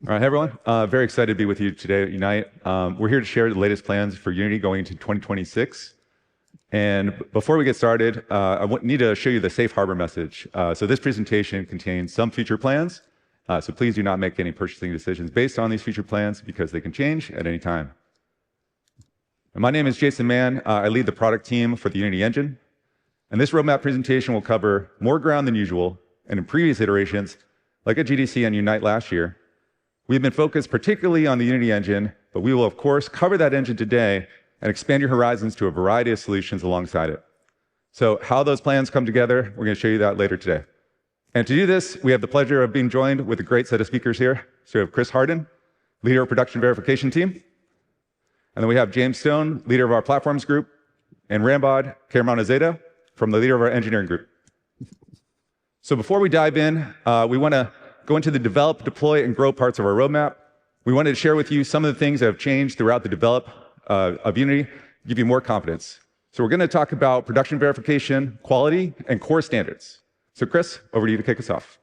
All right, hey everyone. Very excited to be with you today at Unite. We're here to share the latest plans for Unity going into 2026. And before we get started, need to show you the safe harbor message. So this presentation contains some future plans. So please do not make any purchasing decisions based on these future plans because they can change at any time. And my name is Jason Mann. I lead the product team for the Unity engine. And this roadmap presentation will cover more ground than usual. And in previous iterations, like at GDC and Unite last year, we've been focused particularly on the Unity engine, but we will, of course, cover that engine today and expand your horizons to a variety of solutions alongside it. So how those plans come together, we're going to show you that later today. And to do this, we have the pleasure of being joined with a great set of speakers here. So we have Chris Harden, leader of production verification team. And then we have James Stone, leader of our platforms group, and Rambod Karamanazeda from the leader of our engineering group. So before we dive in, we want to go into the develop, deploy, and grow parts of our roadmap. We wanted to share with you some of the things that have changed throughout the develop of Unity, give you more confidence. So we're going to talk about production verification, quality, and core standards. So Chris, over to you to kick us off.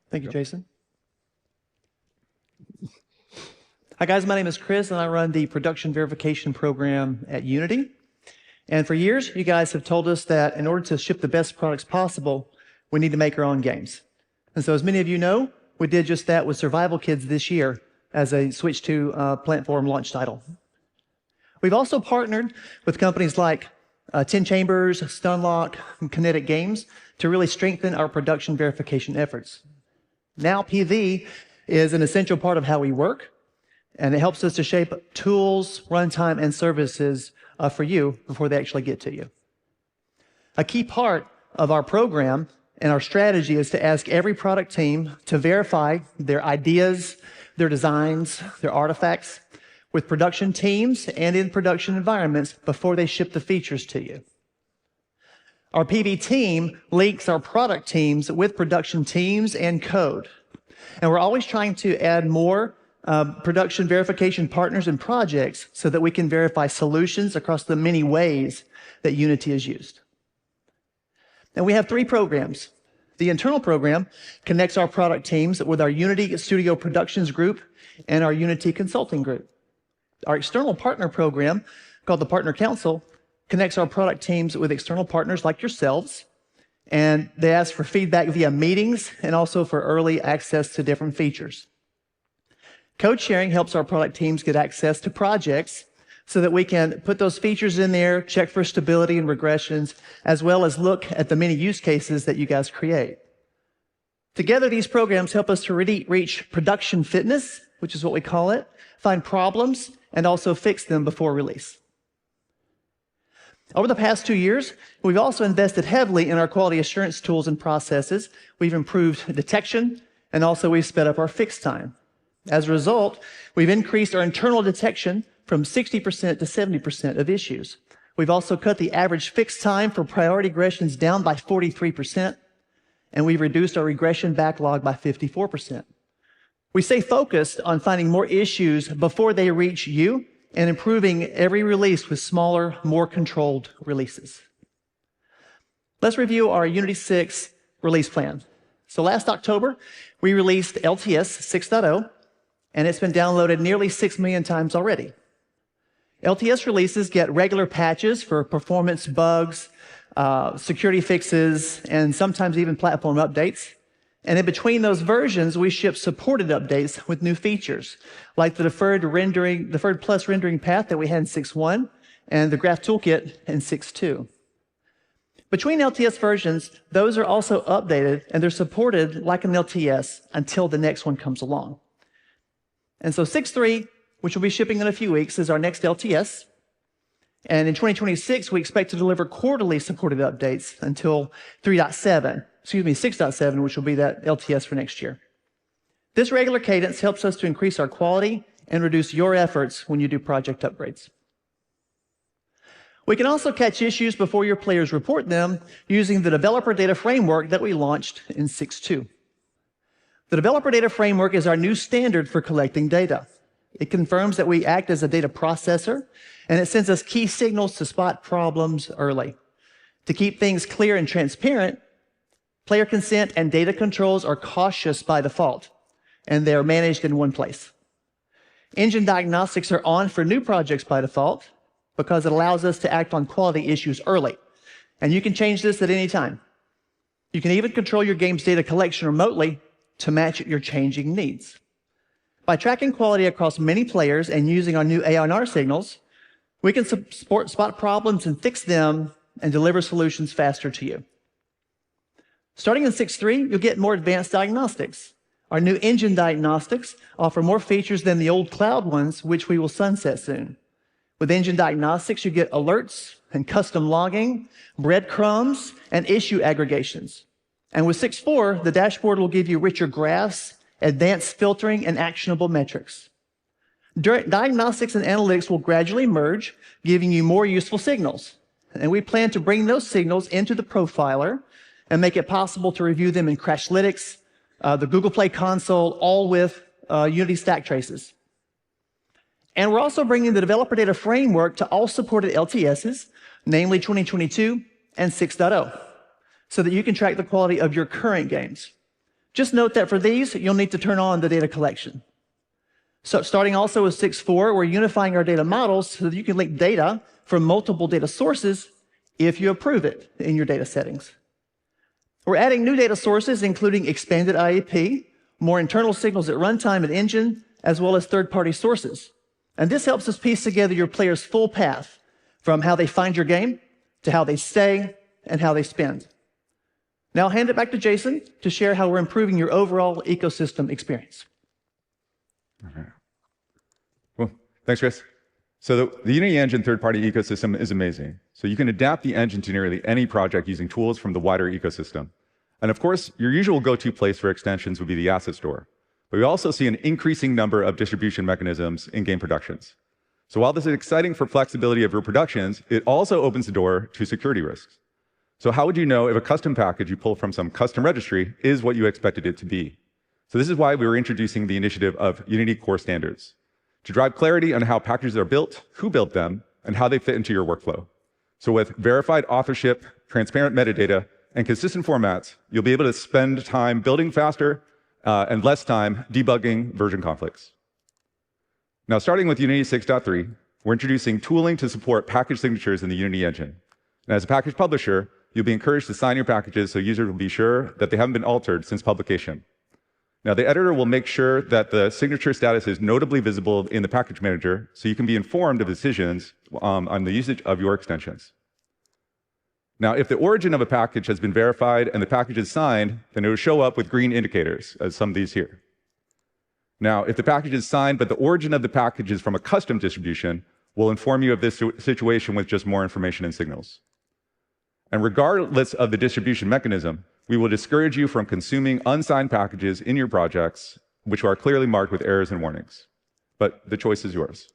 Thank you, Jason. Hi guys, my name is Chris, and I run the production verification program at Unity. And for years, you guys have told us that in order to ship the best products possible, we need to make our own games. And so as many of you know, we did just that with Survival Kids this year as a switch to platform launch title. We've also partnered with companies like 10 Chambers, Stunlock, and Kinetic Games to really strengthen our production verification efforts. Now PV is an essential part of how we work, and it helps us to shape tools, runtime, and services for you before they actually get to you. A key part of our program and our strategy is to ask every product team to verify their ideas, their designs, their artifacts with production teams and in production environments before they ship the features to you. Our PV team links our product teams with production teams and code. And we're always trying to add more production verification partners and projects so that we can verify solutions across the many ways that Unity is used. And we have 3 programs. The internal program connects our product teams with our Unity Studio Productions group and our Unity Consulting group. Our external partner program, called the Partner Council, connects our product teams with external partners like yourselves, and they ask for feedback via meetings and also for early access to different features. Code sharing helps our product teams get access to projects so that we can put those features in there, check for stability and regressions, as well as look at the many use cases that you guys create. Together, these programs help us to reach production fitness, which is what we call it, find problems, and also fix them before release. Over the past 2 years, we've also invested heavily in our quality assurance tools and processes. We've improved detection, and also we've sped up our fix time. As a result, we've increased our internal detection from 60% to 70% of issues. We've also cut the average fix time for priority regressions down by 43%, and we've reduced our regression backlog by 54%. We stay focused on finding more issues before they reach you and improving every release with smaller, more controlled releases. Let's review our Unity 6 release plan. So last October, we released LTS 6.0, and it's been downloaded nearly 6 million times already. LTS releases get regular patches for performance bugs, security fixes, and sometimes even platform updates. And in between those versions, we ship supported updates with new features, like the deferred plus rendering path that we had in 6.1 and the graph toolkit in 6.2. Between LTS versions, those are also updated and they're supported like an LTS until the next one comes along. And so 6.3, which will be shipping in a few weeks, is our next LTS. And in 2026, we expect to deliver quarterly supported updates until 6.7, which will be that LTS for next year. This regular cadence helps us to increase our quality and reduce your efforts when you do project upgrades. We can also catch issues before your players report them using the developer data framework that we launched in 6.2. The developer data framework is our new standard for collecting data. It confirms that we act as a data processor, and it sends us key signals to spot problems early. To keep things clear and transparent, player consent and data controls are cautious by default. and they're managed in one place. Engine diagnostics are on for new projects by default because it allows us to act on quality issues early. And you can change this at any time. You can even control your game's data collection remotely to match your changing needs. By tracking quality across many players and using our new ANR signals, we can spot problems and fix them and deliver solutions faster to you. Starting in 6.3, you'll get more advanced diagnostics. Our new engine diagnostics offer more features than the old cloud ones, which we will sunset soon. With engine diagnostics, you get alerts and custom logging, breadcrumbs, and issue aggregations. And with 6.4, the dashboard will give you richer graphs, advanced filtering, and actionable metrics. Diagnostics and analytics will gradually merge, giving you more useful signals. And we plan to bring those signals into the profiler and make it possible to review them in Crashlytics, the Google Play console, all with Unity stack traces. And we're also bringing the developer data framework to all supported LTSs, namely 2022 and 6.0, so that you can track the quality of your current games. Just note that for these, you'll need to turn on the data collection. So starting also with 6.4, we're unifying our data models so that you can link data from multiple data sources if you approve it in your data settings. We're adding new data sources, including expanded IAP, more internal signals at runtime and engine, as well as third-party sources. And this helps us piece together your player's full path, from how they find your game to how they stay and how they spend. Now I'll hand it back to Jason to share how we're improving your overall ecosystem experience. All right. Well, thanks, Chris. So the Unity Engine third-party ecosystem is amazing. So you can adapt the engine to nearly any project using tools from the wider ecosystem. And of course, your usual go-to place for extensions would be the asset store. But we also see an increasing number of distribution mechanisms in game productions. So while this is exciting for flexibility of your productions, it also opens the door to security risks. So how would you know if a custom package you pull from some custom registry is what you expected it to be? So this is why we were introducing the initiative of Unity Core Standards, to drive clarity on how packages are built, who built them, and how they fit into your workflow. So with verified authorship, transparent metadata, and consistent formats, you'll be able to spend time building faster and less time debugging version conflicts. Now, starting with Unity 6.3, we're introducing tooling to support package signatures in the Unity engine. And as a package publisher, you'll be encouraged to sign your packages so users will be sure that they haven't been altered since publication. Now, the editor will make sure that the signature status is notably visible in the package manager so you can be informed of decisions on the usage of your extensions. Now, if the origin of a package has been verified and the package is signed, then it will show up with green indicators, as some of these here. Now, if the package is signed, but the origin of the package is from a custom distribution, we'll inform you of this situation with just more information and signals. And regardless of the distribution mechanism, we will discourage you from consuming unsigned packages in your projects, which are clearly marked with errors and warnings. But the choice is yours.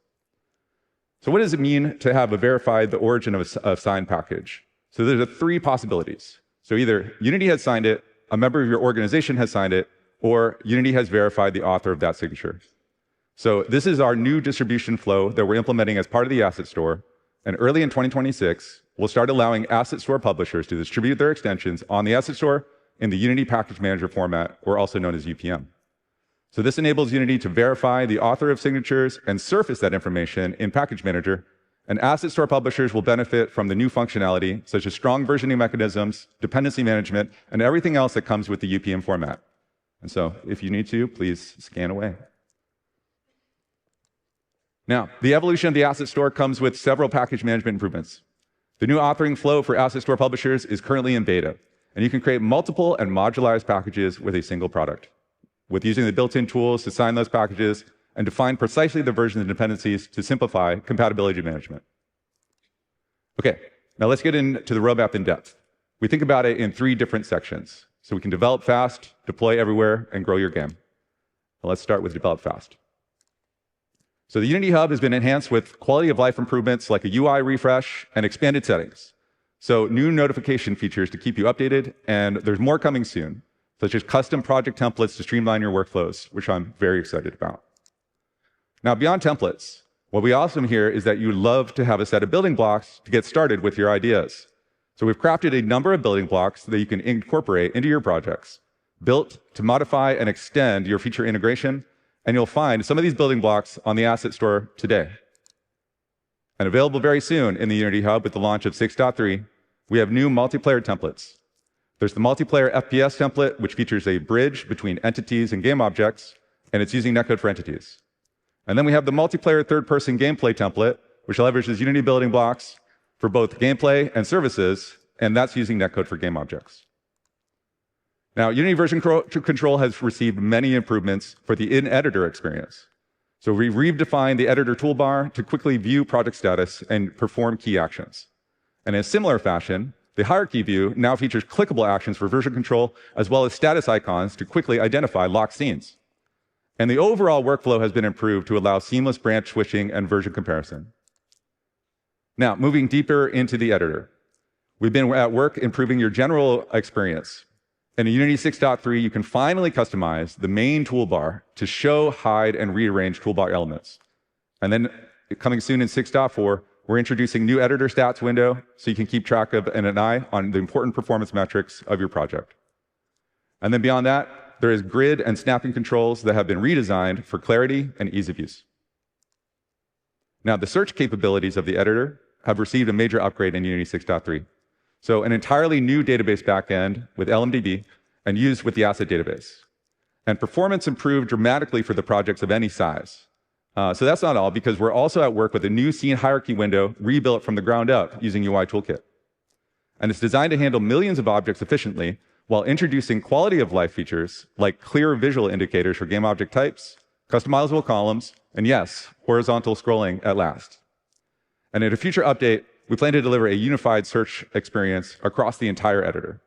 So what does it mean to have verified the origin of a signed package? So there's three possibilities. So either Unity has signed it, a member of your organization has signed it, or Unity has verified the author of that signature. So this is our new distribution flow that we're implementing as part of the asset store. And early in 2026, we'll start allowing asset store publishers to distribute their extensions on the asset store in the Unity Package Manager format, or also known as UPM. So this enables Unity to verify the author of signatures and surface that information in Package Manager. And asset store publishers will benefit from the new functionality, such as strong versioning mechanisms, dependency management, and everything else that comes with the UPM format. And so if you need to, please scan away. Now, the evolution of the asset store comes with several package management improvements. The new authoring flow for asset store publishers is currently in beta, and you can create multiple and modularized packages with a single product, with using the built-in tools to sign those packages and define precisely the versions and dependencies to simplify compatibility management. Okay, now let's get into the roadmap in depth. We think about it in three different sections, so we can develop fast, deploy everywhere, and grow your game. Now let's start with develop fast. So the Unity Hub has been enhanced with quality of life improvements like a UI refresh and expanded settings. So new notification features to keep you updated, and there's more coming soon, such as custom project templates to streamline your workflows, which I'm very excited about. Now, beyond templates, what we also hear is that you love to have a set of building blocks to get started with your ideas. So we've crafted a number of building blocks that you can incorporate into your projects, built to modify and extend your feature integration, and you'll find some of these building blocks on the asset store today. And available very soon in the Unity Hub with the launch of 6.3, we have new multiplayer templates. There's the multiplayer FPS template, which features a bridge between entities and game objects, and it's using netcode for entities. And then we have the multiplayer third-person gameplay template, which leverages Unity building blocks for both gameplay and services, and that's using netcode for game objects. Now, Unity version control has received many improvements for the in-editor experience. So we redefined the editor toolbar to quickly view project status and perform key actions. And in a similar fashion, the hierarchy view now features clickable actions for version control, as well as status icons to quickly identify locked scenes. And the overall workflow has been improved to allow seamless branch switching and version comparison. Now, moving deeper into the editor. We've been at work improving your general experience. And in Unity 6.3, you can finally customize the main toolbar to show, hide, and rearrange toolbar elements. And then coming soon in 6.4, we're introducing new editor stats window so you can keep track of and an eye on the important performance metrics of your project. And then beyond that, there is grid and snapping controls that have been redesigned for clarity and ease of use. Now, the search capabilities of the editor have received a major upgrade in Unity 6.3. So an entirely new database backend with LMDB and used with the asset database. And performance improved dramatically for the projects of any size. So that's not all, because we're also at work with a new scene hierarchy window rebuilt from the ground up using UI Toolkit. And it's designed to handle millions of objects efficiently while introducing quality of life features like clear visual indicators for game object types, customizable columns, and yes, horizontal scrolling at last. And in a future update, we plan to deliver a unified search experience across the entire editor.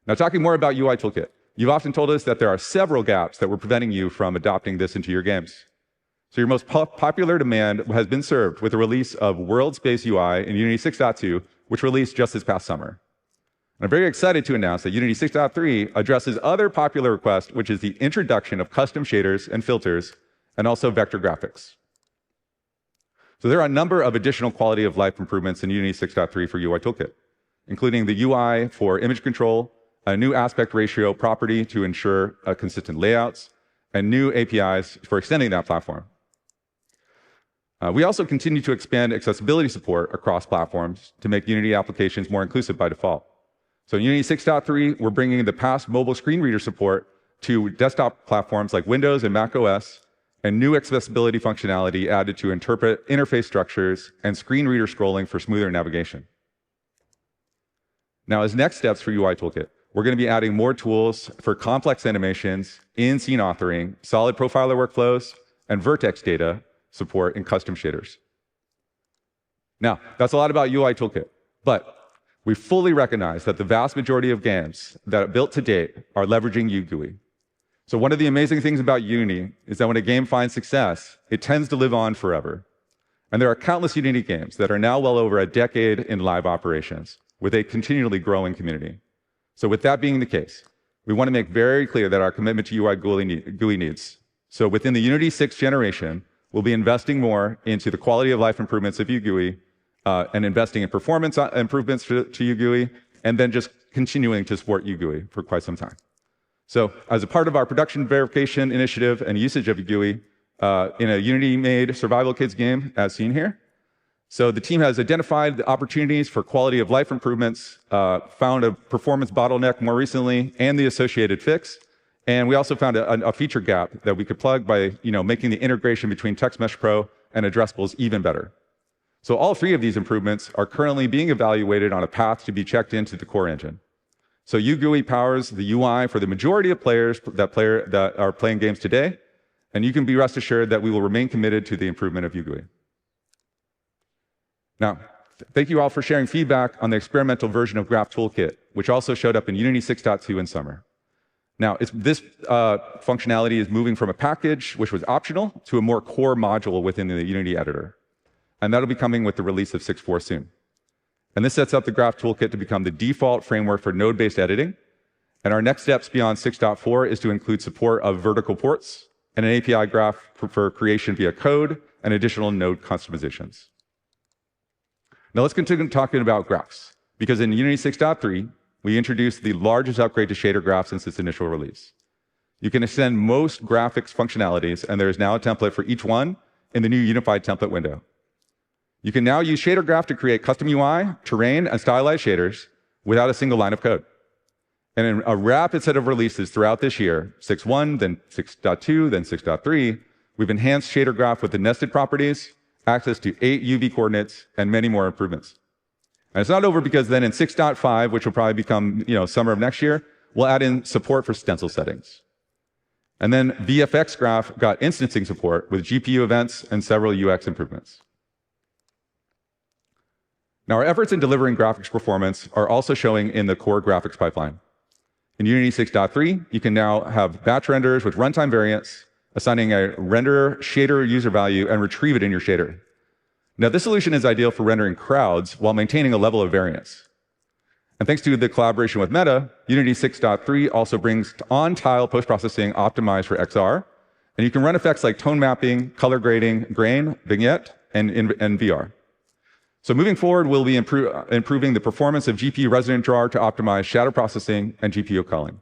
Now, talking more about UI Toolkit, you've often told us that there are several gaps that were preventing you from adopting this into your games. So your most popular demand has been served with the release of World Space UI in Unity 6.2, which released just this past summer. And I'm very excited to announce that Unity 6.3 addresses other popular requests, which is the introduction of custom shaders and filters, and also vector graphics. So there are a number of additional quality of life improvements in Unity 6.3 for UI Toolkit, including the UI for image control, a new aspect ratio property to ensure consistent layouts, and new APIs for extending that platform. We also continue to expand accessibility support across platforms to make Unity applications more inclusive by default. So in Unity 6.3, we're bringing the past mobile screen reader support to desktop platforms like Windows and Mac OS, and new accessibility functionality added to interpret interface structures and screen reader scrolling for smoother navigation. Now, as next steps for UI Toolkit, we're going to be adding more tools for complex animations, in-scene authoring, solid profiler workflows, and vertex data support in custom shaders. Now, that's a lot about UI Toolkit, but we fully recognize that the vast majority of games that are built to date are leveraging UGUI. So one of the amazing things about Unity is that when a game finds success, it tends to live on forever. And there are countless Unity games that are now well over a decade in live operations, with a continually growing community. So with that being the case, we want to make very clear that our commitment to UI GUI needs. So within the Unity 6th generation, we'll be investing more into the quality of life improvements of UGUI, and investing in performance improvements to UGUI, and then just continuing to support UGUI for quite some time. So as a part of our production verification initiative and usage of UGUI in a Unity-made survival kids game, as seen here, so the team has identified the opportunities for quality of life improvements, found a performance bottleneck more recently, and the associated fix. And we also found a feature gap that we could plug by making the integration between Text Mesh Pro and addressables even better. So all three of these improvements are currently being evaluated on a path to be checked into the core engine. So UGUI powers the UI for the majority of players that are playing games today, and you can be rest assured that we will remain committed to the improvement of UGUI. Now, thank you all for sharing feedback on the experimental version of Graph Toolkit, which also showed up in Unity 6.2 in summer. Now, this functionality is moving from a package, which was optional, to a more core module within the Unity editor. And that'll be coming with the release of 6.4 soon. And this sets up the Graph Toolkit to become the default framework for node-based editing. And our next steps beyond 6.4 is to include support of vertical ports and an API graph for creation via code and additional node customizations. Now let's continue talking about graphs, because in Unity 6.3, we introduced the largest upgrade to shader graph since its initial release. You can extend most graphics functionalities, and there is now a template for each one in the new unified template window. You can now use shader graph to create custom UI, terrain, and stylized shaders without a single line of code. And in a rapid set of releases throughout this year, 6.1, then 6.2, then 6.3, we've enhanced shader graph with the nested properties, access to 8 UV coordinates, and many more improvements. And it's not over, because then in 6.5, which will probably become summer of next year, we'll add in support for stencil settings. And then VFX graph got instancing support with GPU events and several UX improvements. Now, our efforts in delivering graphics performance are also showing in the core graphics pipeline. In Unity 6.3, you can now have batch renders with runtime variants, assigning a renderer shader user value, and retrieve it in your shader. Now, this solution is ideal for rendering crowds while maintaining a level of variance. And thanks to the collaboration with Meta, Unity 6.3 also brings on-tile post-processing optimized for XR, and you can run effects like tone mapping, color grading, grain, vignette, and VR. So moving forward, we'll be improving the performance of GPU resident drawer to optimize shadow processing and GPU culling.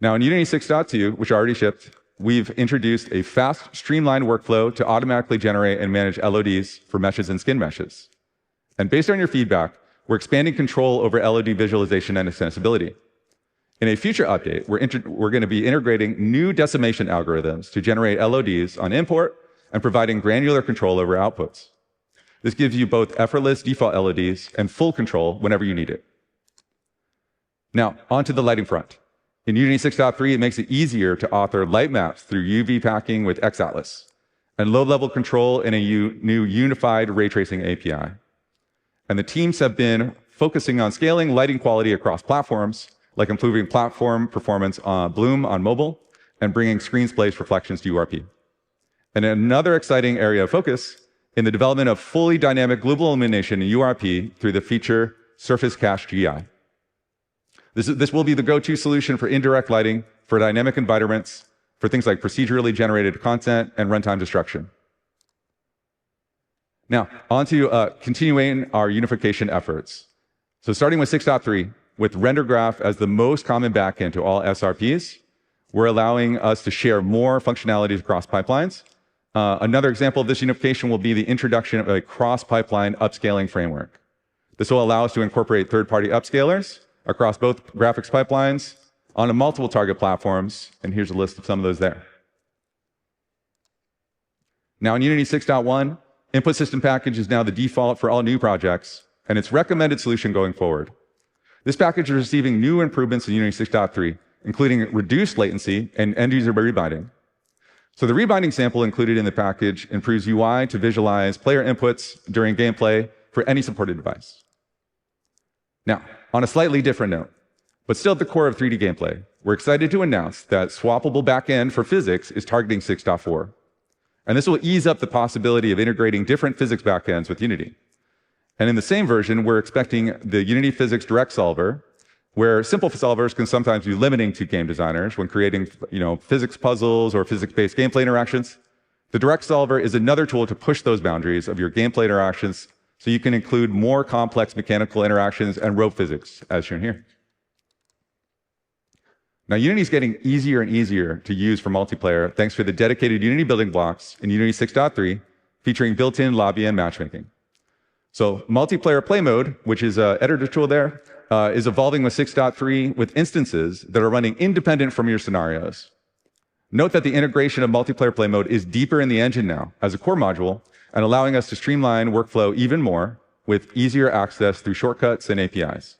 Now, in Unity 6.2, which already shipped, we've introduced a fast, streamlined workflow to automatically generate and manage LODs for meshes and skin meshes. And based on your feedback, we're expanding control over LOD visualization and extensibility. In a future update, we're going to be integrating new decimation algorithms to generate LODs on import and providing granular control over outputs. This gives you both effortless default LODs and full control whenever you need it. Now, onto the lighting front. In Unity 6.3, it makes it easier to author light maps through UV packing with XAtlas, and low-level control in a new unified ray tracing API. And the teams have been focusing on scaling lighting quality across platforms, like improving platform performance on Bloom on mobile, and bringing screen space reflections to URP. And another exciting area of focus in the development of fully dynamic global illumination in URP through the feature Surface Cache GI. This will be the go-to solution for indirect lighting, for dynamic environments, for things like procedurally generated content and runtime destruction. Now, on to continuing our unification efforts. So starting with 6.3, with render graph as the most common backend to all SRPs, we're allowing us to share more functionalities across pipelines. Another example of this unification will be the introduction of a cross-pipeline upscaling framework. This will allow us to incorporate third-party upscalers across both graphics pipelines on multiple target platforms, and here's a list of some of those there. Now in Unity 6.1, input system package is now the default for all new projects, and it's recommended solution going forward. This package is receiving new improvements in Unity 6.3, including reduced latency and end-user rebinding. So the rebinding sample included in the package improves UI to visualize player inputs during gameplay for any supported device. Now, on a slightly different note, but still at the core of 3D gameplay, we're excited to announce that swappable backend for physics is targeting 6.4. And this will ease up the possibility of integrating different physics backends with Unity. And in the same version, we're expecting the Unity Physics Direct Solver, where simple solvers can sometimes be limiting to game designers when creating physics puzzles or physics-based gameplay interactions. The Direct Solver is another tool to push those boundaries of your gameplay interactions so you can include more complex mechanical interactions and rope physics, as shown here. Now, Unity is getting easier and easier to use for multiplayer thanks to the dedicated Unity building blocks in Unity 6.3, featuring built-in lobby and matchmaking. So multiplayer play mode, which is an editor tool there, is evolving with 6.3 with instances that are running independent from your scenarios. Note that the integration of multiplayer play mode is deeper in the engine now as a core module, and allowing us to streamline workflow even more with easier access through shortcuts and APIs.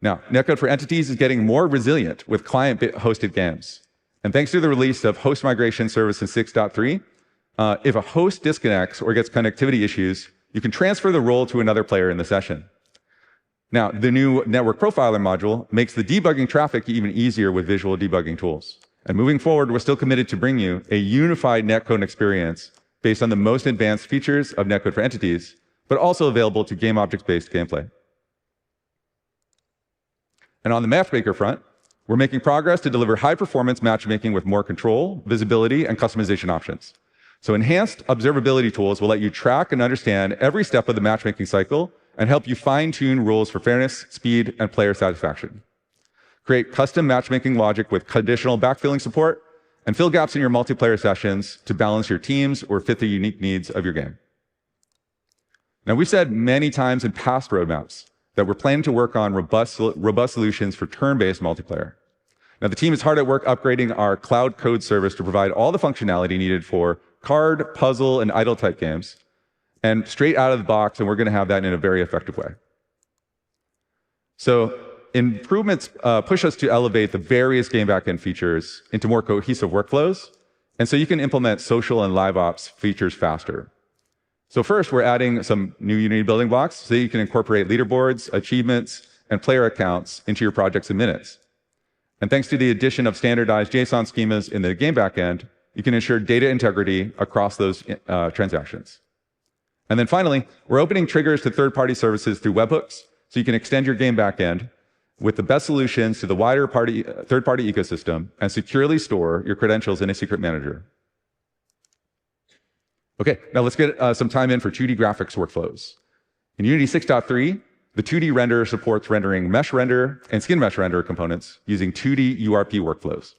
Now, netcode for entities is getting more resilient with client-hosted games. And thanks to the release of host migration service in 6.3, if a host disconnects or gets connectivity issues, you can transfer the role to another player in the session. Now, the new network profiler module makes the debugging traffic even easier with visual debugging tools. And moving forward, we're still committed to bring you a unified netcode experience based on the most advanced features of netcode for entities, but also available to game object-based gameplay. And on the matchmaker front, we're making progress to deliver high-performance matchmaking with more control, visibility, and customization options. So enhanced observability tools will let you track and understand every step of the matchmaking cycle and help you fine-tune rules for fairness, speed, and player satisfaction. Create custom matchmaking logic with conditional backfilling support, and fill gaps in your multiplayer sessions to balance your teams or fit the unique needs of your game. Now, we've said many times in past roadmaps that we're planning to work on robust solutions for turn-based multiplayer. Now, the team is hard at work upgrading our cloud code service to provide all the functionality needed for card, puzzle, and idle type games, and straight out of the box, and we're going to have that in a very effective way. So improvements push us to elevate the various game backend features into more cohesive workflows, and so you can implement social and live ops features faster. So first, we're adding some new Unity building blocks so you can incorporate leaderboards, achievements, and player accounts into your projects in minutes. And thanks to the addition of standardized JSON schemas in the game backend, you can ensure data integrity across those transactions. And then finally, we're opening triggers to third-party services through webhooks, so you can extend your game backend with the best solutions to the wider third-party ecosystem and securely store your credentials in a secret manager. Okay, now let's get some time in for 2D graphics workflows. In Unity 6.3, the 2D renderer supports rendering mesh render and skin mesh render components using 2D URP workflows.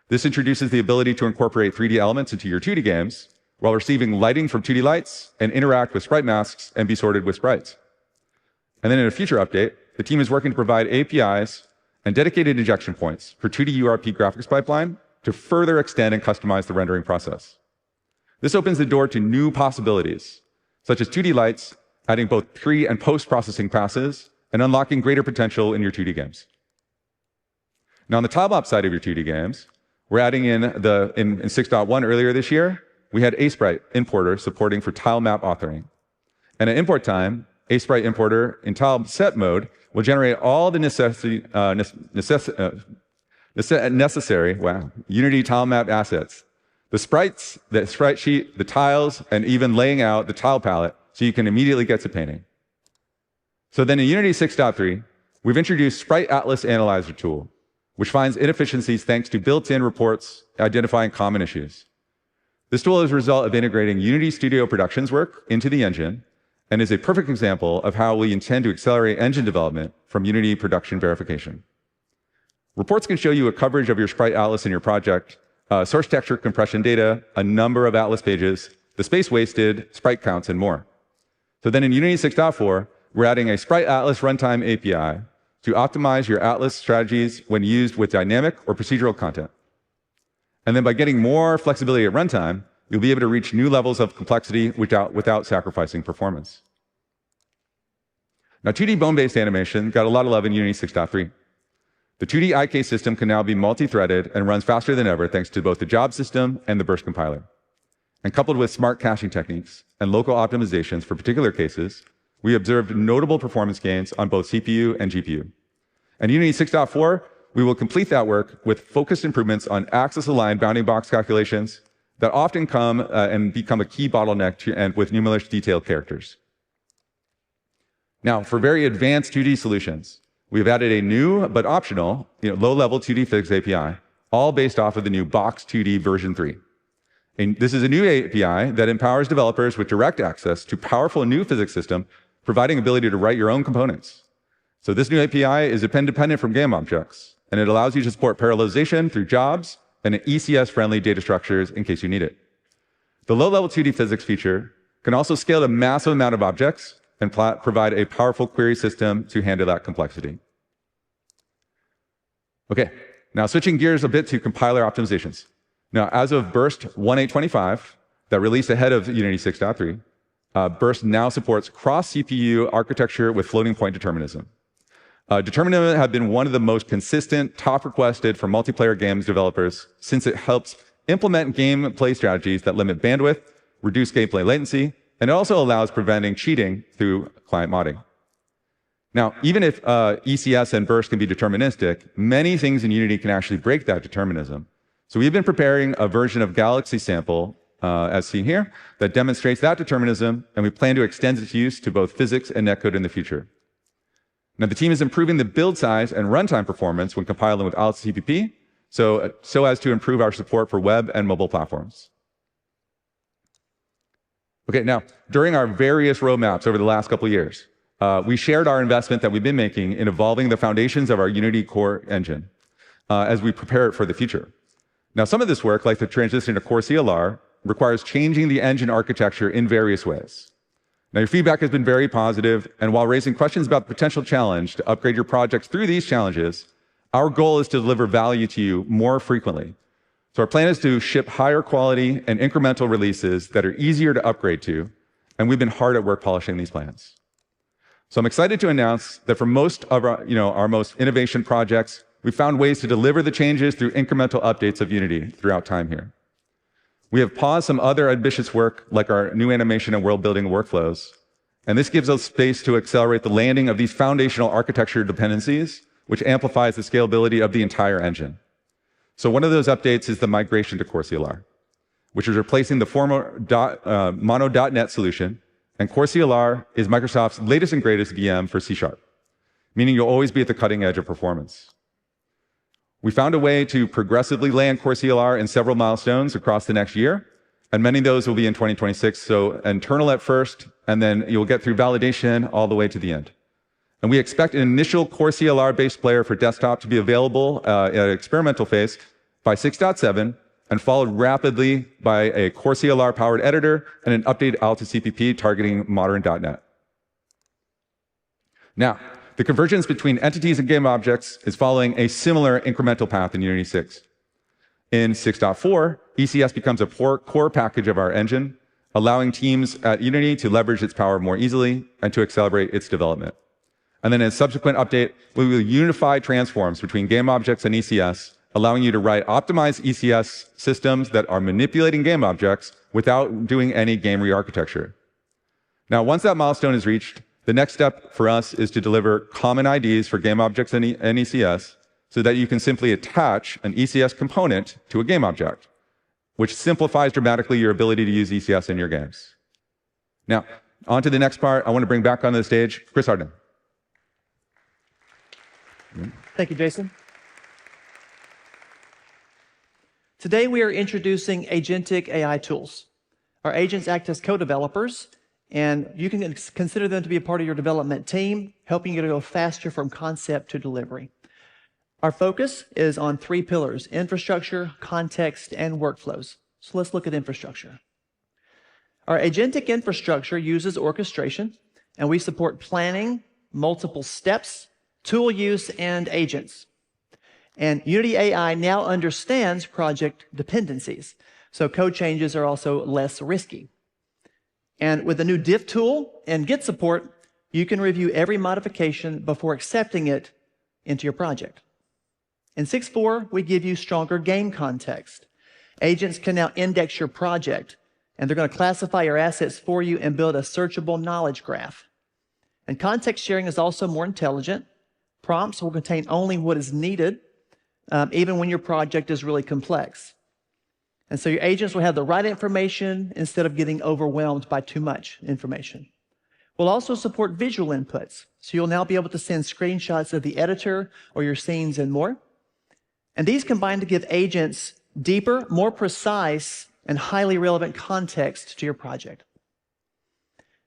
This introduces the ability to incorporate 3D elements into your 2D games while receiving lighting from 2D lights and interact with sprite masks and be sorted with sprites. And then in a future update, the team is working to provide APIs and dedicated injection points for 2D URP graphics pipeline to further extend and customize the rendering process. This opens the door to new possibilities, such as 2D lights, adding both pre- and post-processing passes, and unlocking greater potential in your 2D games. Now, on the tile-map side of your 2D games, we're adding in 6.1 earlier this year, we had ASprite importer supporting for tile map authoring. And at import time, ASprite importer in tile set mode will generate all the necessary Unity tile map assets. The sprites, the sprite sheet, the tiles, and even laying out the tile palette so you can immediately get to painting. So then in Unity 6.3, we've introduced Sprite Atlas Analyzer tool, which finds inefficiencies thanks to built-in reports identifying common issues. This tool is a result of integrating Unity Studio Productions work into the engine and is a perfect example of how we intend to accelerate engine development from Unity production verification. Reports can show you a coverage of your Sprite Atlas in your project, source texture compression data, a number of Atlas pages, the space wasted, sprite counts, and more. So then in Unity 6.4, we're adding a Sprite Atlas Runtime API to optimize your Atlas strategies when used with dynamic or procedural content. And then by getting more flexibility at runtime, you'll be able to reach new levels of complexity without sacrificing performance. Now, 2D bone-based animation got a lot of love in Unity 6.3. The 2D IK system can now be multi-threaded and runs faster than ever thanks to both the job system and the burst compiler. And coupled with smart caching techniques and local optimizations for particular cases, we observed notable performance gains on both CPU and GPU. And Unity 6.4, we will complete that work with focused improvements on axis-aligned bounding box calculations that often come and become a key bottleneck and with numerous detailed characters. Now, for very advanced 2D solutions, we've added a new but optional low-level 2D physics API, all based off of the new Box 2D version 3. And this is a new API that empowers developers with direct access to powerful new physics system, providing ability to write your own components. So this new API is independent from game objects, and it allows you to support parallelization through jobs and ECS-friendly data structures in case you need it. The low-level 2D physics feature can also scale a massive amount of objects and provide a powerful query system to handle that complexity. Okay, now switching gears a bit to compiler optimizations. Now, as of Burst 1.8.25, that released ahead of Unity 6.3, Burst now supports cross-CPU architecture with floating point determinism. Determinism has been one of the most consistent, top requested for multiplayer games developers since it helps implement gameplay strategies that limit bandwidth, reduce gameplay latency, and it also allows preventing cheating through client modding. Now, even if ECS and Burst can be deterministic, many things in Unity can actually break that determinism. So we've been preparing a version of Galaxy Sample, as seen here, that demonstrates that determinism, and we plan to extend its use to both physics and netcode in the future. Now, the team is improving the build size and runtime performance when compiling with ALT-CPP, so as to improve our support for web and mobile platforms. Okay, now, during our various roadmaps over the last couple of years, we shared our investment that we've been making in evolving the foundations of our Unity core engine as we prepare it for the future. Now, some of this work, like the transition to Core CLR, requires changing the engine architecture in various ways. Now, your feedback has been very positive, and while raising questions about the potential challenge to upgrade your projects through these challenges, our goal is to deliver value to you more frequently. So our plan is to ship higher quality and incremental releases that are easier to upgrade to, and we've been hard at work polishing these plans. So I'm excited to announce that for most of our most innovation projects, we found ways to deliver the changes through incremental updates of Unity throughout time here. We have paused some other ambitious work, like our new animation and world-building workflows, and this gives us space to accelerate the landing of these foundational architecture dependencies, which amplifies the scalability of the entire engine. So one of those updates is the migration to Core CLR, which is replacing the former Mono.NET solution, and Core CLR is Microsoft's latest and greatest VM for C#, meaning you'll always be at the cutting edge of performance. We found a way to progressively land Core CLR in several milestones across the next year, and many of those will be in 2026, so internal at first, and then you'll get through validation all the way to the end. And we expect an initial Core CLR-based player for desktop to be available at experimental phase by 6.7, and followed rapidly by a Core CLR-powered editor and an updated Alta CPP targeting modern .NET. Now, the convergence between entities and game objects is following a similar incremental path in Unity 6. In 6.4, ECS becomes a core package of our engine, allowing teams at Unity to leverage its power more easily and to accelerate its development. And then in a subsequent update, we will unify transforms between game objects and ECS, allowing you to write optimized ECS systems that are manipulating game objects without doing any game re-architecture. Now, once that milestone is reached, the next step for us is to deliver common IDs for game objects and ECS so that you can simply attach an ECS component to a game object, which simplifies dramatically your ability to use ECS in your games. Now, on to the next part. I want to bring back onto the stage Chris Hardin. Thank you, Jason. Today, we are introducing Agentic AI Tools. Our agents act as co-developers, and you can consider them to be a part of your development team, helping you to go faster from concept to delivery. Our focus is on 3 pillars: infrastructure, context, and workflows. So let's look at infrastructure. Our agentic infrastructure uses orchestration, and we support planning, multiple steps, tool use, and agents. And Unity AI now understands project dependencies, so code changes are also less risky. And with the new diff tool and Git support, you can review every modification before accepting it into your project. In 6.4, we give you stronger game context. Agents can now index your project, and they're going to classify your assets for you and build a searchable knowledge graph. And context sharing is also more intelligent. Prompts will contain only what is needed, even when your project is really complex. And so your agents will have the right information instead of getting overwhelmed by too much information. We'll also support visual inputs, so you'll now be able to send screenshots of the editor or your scenes and more. And these combine to give agents deeper, more precise, and highly relevant context to your project.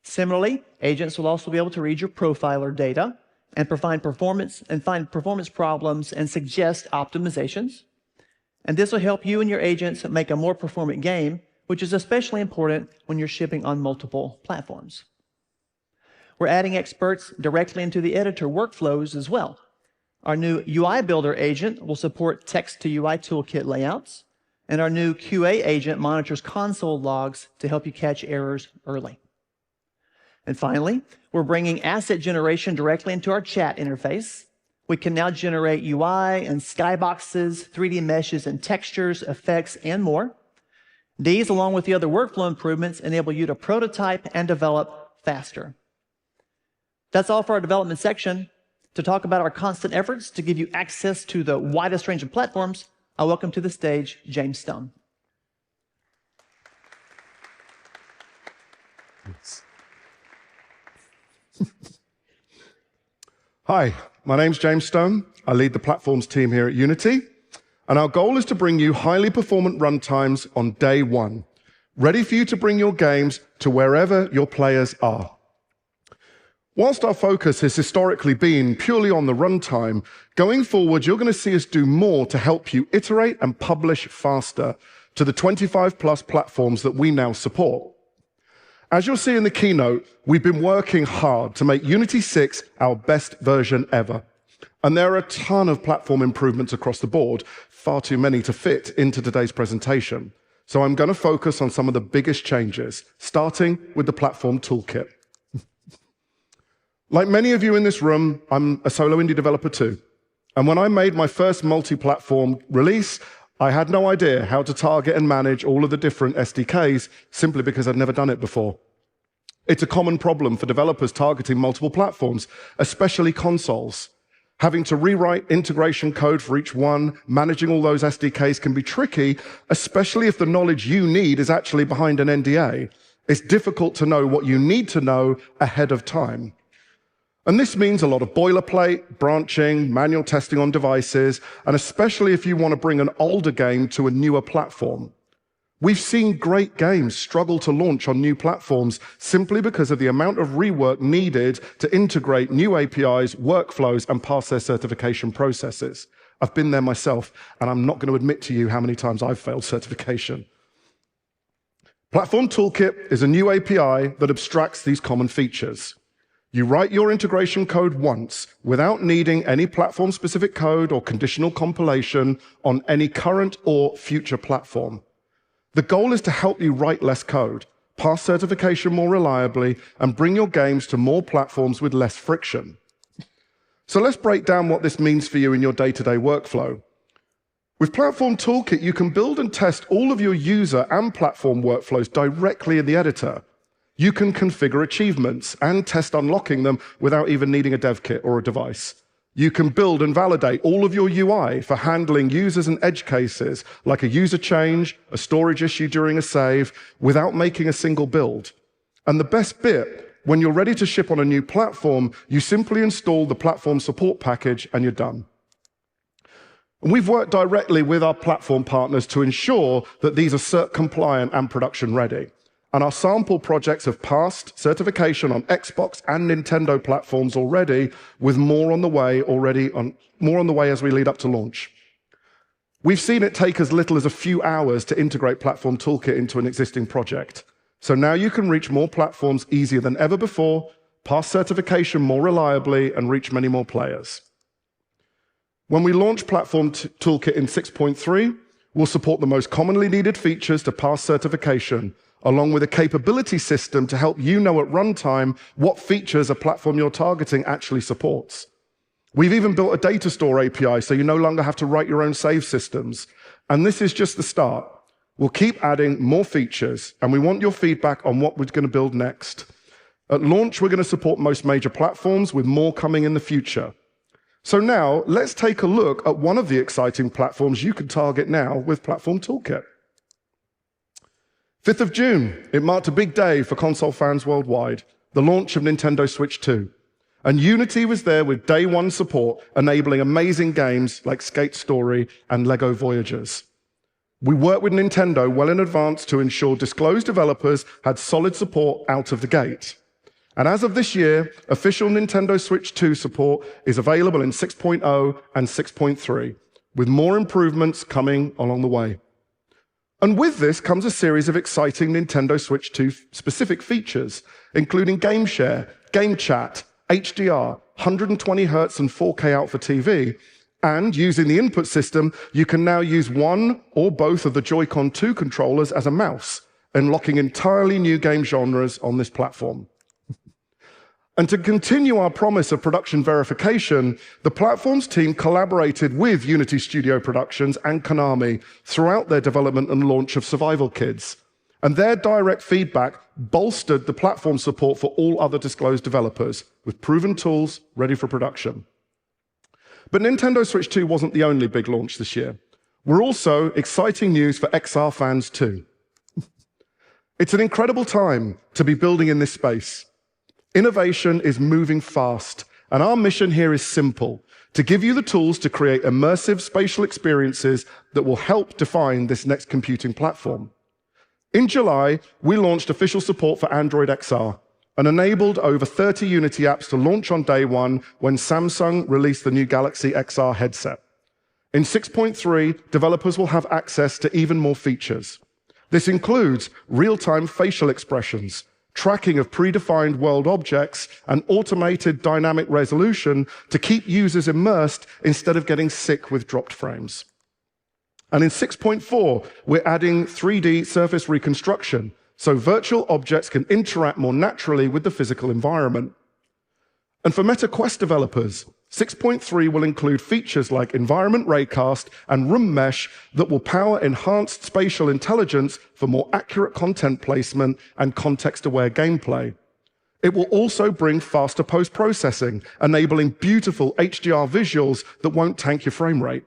Similarly, agents will also be able to read your profiler data and find performance problems and suggest optimizations. And this will help you and your agents make a more performant game, which is especially important when you're shipping on multiple platforms. We're adding experts directly into the editor workflows as well. Our new UI Builder agent will support text-to-UI toolkit layouts, and our new QA agent monitors console logs to help you catch errors early. And finally, we're bringing asset generation directly into our chat interface. We can now generate UI and skyboxes, 3D meshes and textures, effects, and more. These, along with the other workflow improvements, enable you to prototype and develop faster. That's all for our development section. To talk about our constant efforts to give you access to the widest range of platforms, I welcome to the stage James Stone. Hi, my name's James Stone. I lead the platforms team here at Unity, and our goal is to bring you highly performant runtimes on day one, ready for you to bring your games to wherever your players are. Whilst our focus has historically been purely on the runtime, going forward, you're going to see us do more to help you iterate and publish faster to the 25+ platforms that we now support. As you'll see in the keynote, we've been working hard to make Unity 6 our best version ever. And there are a ton of platform improvements across the board, far too many to fit into today's presentation. So I'm going to focus on some of the biggest changes, starting with the platform toolkit. Like many of you in this room, I'm a solo indie developer too. And when I made my first multi-platform release, I had no idea how to target and manage all of the different SDKs simply because I'd never done it before. It's a common problem for developers targeting multiple platforms, especially consoles. Having to rewrite integration code for each one, managing all those SDKs can be tricky, especially if the knowledge you need is actually behind an NDA. It's difficult to know what you need to know ahead of time. And this means a lot of boilerplate, branching, manual testing on devices, and especially if you want to bring an older game to a newer platform. We've seen great games struggle to launch on new platforms simply because of the amount of rework needed to integrate new APIs, workflows, and pass their certification processes. I've been there myself, and I'm not going to admit to you how many times I've failed certification. Platform Toolkit is a new API that abstracts these common features. You write your integration code once without needing any platform-specific code or conditional compilation on any current or future platform. The goal is to help you write less code, pass certification more reliably, and bring your games to more platforms with less friction. So let's break down what this means for you in your day-to-day workflow. With Platform Toolkit, you can build and test all of your user and platform workflows directly in the editor. You can configure achievements and test unlocking them without even needing a dev kit or a device. You can build and validate all of your UI for handling users and edge cases, like a user change, a storage issue during a save, without making a single build. And the best bit, when you're ready to ship on a new platform, you simply install the platform support package and you're done. And we've worked directly with our platform partners to ensure that these are cert compliant and production ready. And our sample projects have passed certification on Xbox and Nintendo platforms already, with more on the way as we lead up to launch. We've seen it take as little as a few hours to integrate Platform Toolkit into an existing project. So now you can reach more platforms easier than ever before, pass certification more reliably, and reach many more players. When we launch Platform Toolkit in 6.3, we'll support the most commonly needed features to pass certification, along with a capability system to help you know at runtime what features a platform you're targeting actually supports. We've even built a data store API so you no longer have to write your own save systems. And this is just the start. We'll keep adding more features, and we want your feedback on what we're going to build next. At launch, we're going to support most major platforms, with more coming in the future. So now, let's take a look at one of the exciting platforms you can target now with Platform Toolkit. 5th of June, it marked a big day for console fans worldwide, the launch of Nintendo Switch 2. And Unity was there with day one support, enabling amazing games like Skate Story and LEGO Voyagers. We worked with Nintendo well in advance to ensure disclosed developers had solid support out of the gate. And as of this year, official Nintendo Switch 2 support is available in 6.0 and 6.3, with more improvements coming along the way. And with this comes a series of exciting Nintendo Switch 2 specific features, including Game Share, Game Chat, HDR, 120 Hz and 4K out for TV, and using the input system, you can now use one or both of the Joy-Con 2 controllers as a mouse, unlocking entirely new game genres on this platform. And to continue our promise of production verification, the platform's team collaborated with Unity Studio Productions and Konami throughout their development and launch of Survival Kids. And their direct feedback bolstered the platform support for all other disclosed developers, with proven tools ready for production. But Nintendo Switch 2 wasn't the only big launch this year. We're also exciting news for XR fans too. It's an incredible time to be building in this space. Innovation is moving fast, and our mission here is simple: to give you the tools to create immersive spatial experiences that will help define this next computing platform. In July, we launched official support for Android XR, and enabled over 30 Unity apps to launch on day one when Samsung released the new Galaxy XR headset. In 6.3, developers will have access to even more features. This includes real-time facial expressions, tracking of predefined world objects, and automated dynamic resolution to keep users immersed instead of getting sick with dropped frames. And in 6.4, we're adding 3D surface reconstruction, so virtual objects can interact more naturally with the physical environment. And for Meta Quest developers, 6.3 will include features like environment raycast and room mesh that will power enhanced spatial intelligence for more accurate content placement and context-aware gameplay. It will also bring faster post-processing, enabling beautiful HDR visuals that won't tank your frame rate.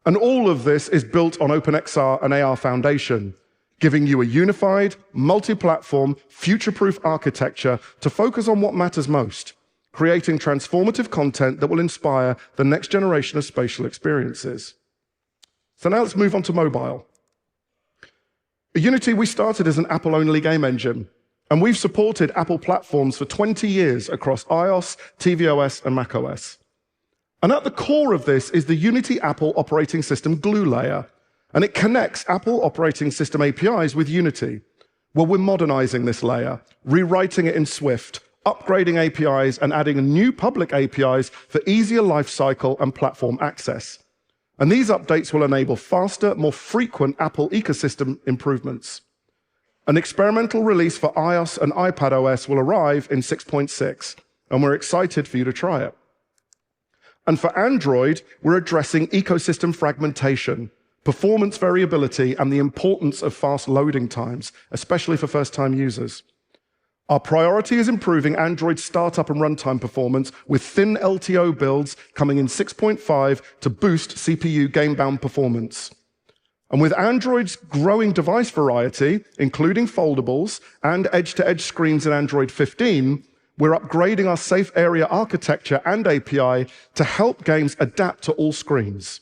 And all of this is built on OpenXR and AR Foundation, giving you a unified, multi-platform, future-proof architecture to focus on what matters most, creating transformative content that will inspire the next generation of spatial experiences. So now let's move on to mobile. At Unity, we started as an Apple-only game engine, and we've supported Apple platforms for 20 years across iOS, tvOS, and macOS. And at the core of this is the Unity Apple operating system glue layer, and it connects Apple operating system APIs with Unity. Well, we're modernizing this layer, rewriting it in Swift, upgrading APIs, and adding new public APIs for easier lifecycle and platform access. And these updates will enable faster, more frequent Apple ecosystem improvements. An experimental release for iOS and iPadOS will arrive in 6.6, and we're excited for you to try it. And for Android, we're addressing ecosystem fragmentation, performance variability, and the importance of fast loading times, especially for first-time users. Our priority is improving Android startup and runtime performance with thin LTO builds coming in 6.5 to boost CPU game-bound performance. And with Android's growing device variety, including foldables and edge-to-edge screens in Android 15, we're upgrading our safe area architecture and API to help games adapt to all screens.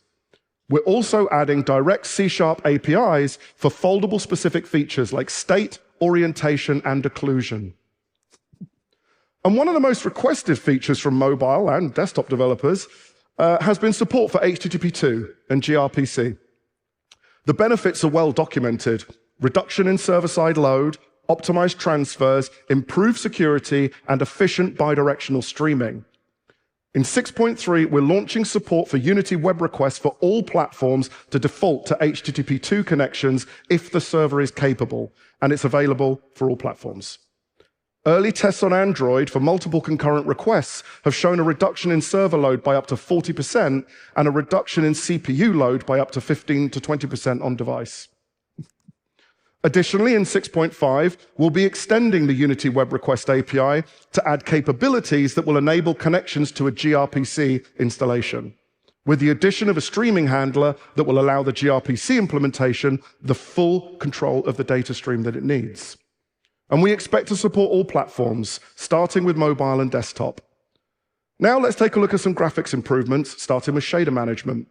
We're also adding direct C# APIs for foldable-specific features like state, orientation, and occlusion. And one of the most requested features from mobile and desktop developers has been support for HTTP2 and gRPC. The benefits are well documented: reduction in server-side load, optimized transfers, improved security, and efficient bidirectional streaming. In 6.3, we're launching support for Unity web requests for all platforms to default to HTTP2 connections if the server is capable, and it's available for all platforms. Early tests on Android for multiple concurrent requests have shown a reduction in server load by up to 40% and a reduction in CPU load by up to 15 to 20% on device. Additionally, in 6.5, we'll be extending the Unity Web Request API to add capabilities that will enable connections to a gRPC installation, with the addition of a streaming handler that will allow the gRPC implementation the full control of the data stream that it needs. And we expect to support all platforms, starting with mobile and desktop. Now let's take a look at some graphics improvements, starting with shader management.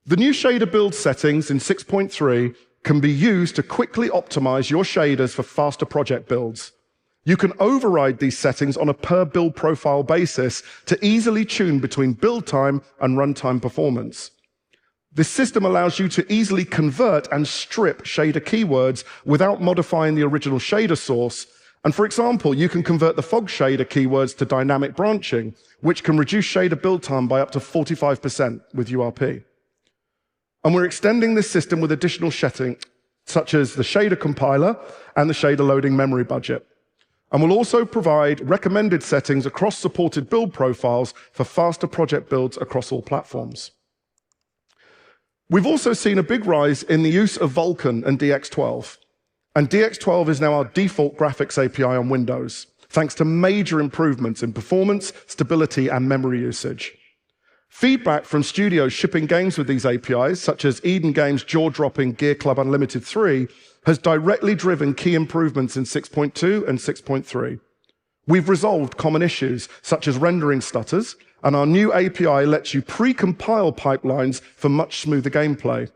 The new shader build settings in 6.3 can be used to quickly optimize your shaders for faster project builds. You can override these settings on a per build profile basis to easily tune between build time and runtime performance. This system allows you to easily convert and strip shader keywords without modifying the original shader source. And for example, you can convert the fog shader keywords to dynamic branching, which can reduce shader build time by up to 45% with URP. And we're extending this system with additional settings, such as the shader compiler and the shader loading memory budget. And we'll also provide recommended settings across supported build profiles for faster project builds across all platforms. We've also seen a big rise in the use of Vulkan and DX12. And DX12 is now our default graphics API on Windows, thanks to major improvements in performance, stability, and memory usage. Feedback from studios shipping games with these APIs, such as Eden Games' jaw-dropping Gear Club Unlimited 3, has directly driven key improvements in 6.2 and 6.3. We've resolved common issues, such as rendering stutters, and our new API lets you pre-compile pipelines for much smoother gameplay.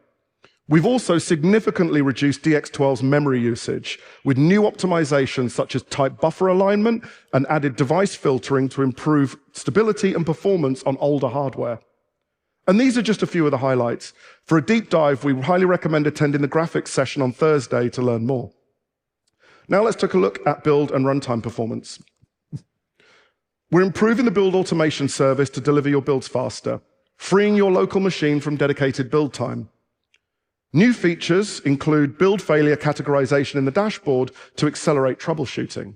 We've also significantly reduced DX12's memory usage with new optimizations such as type buffer alignment and added device filtering to improve stability and performance on older hardware. And these are just a few of the highlights. For a deep dive, we highly recommend attending the graphics session on Thursday to learn more. Now let's take a look at build and runtime performance. We're improving the build automation service to deliver your builds faster, freeing your local machine from dedicated build time. New features include build failure categorization in the dashboard to accelerate troubleshooting.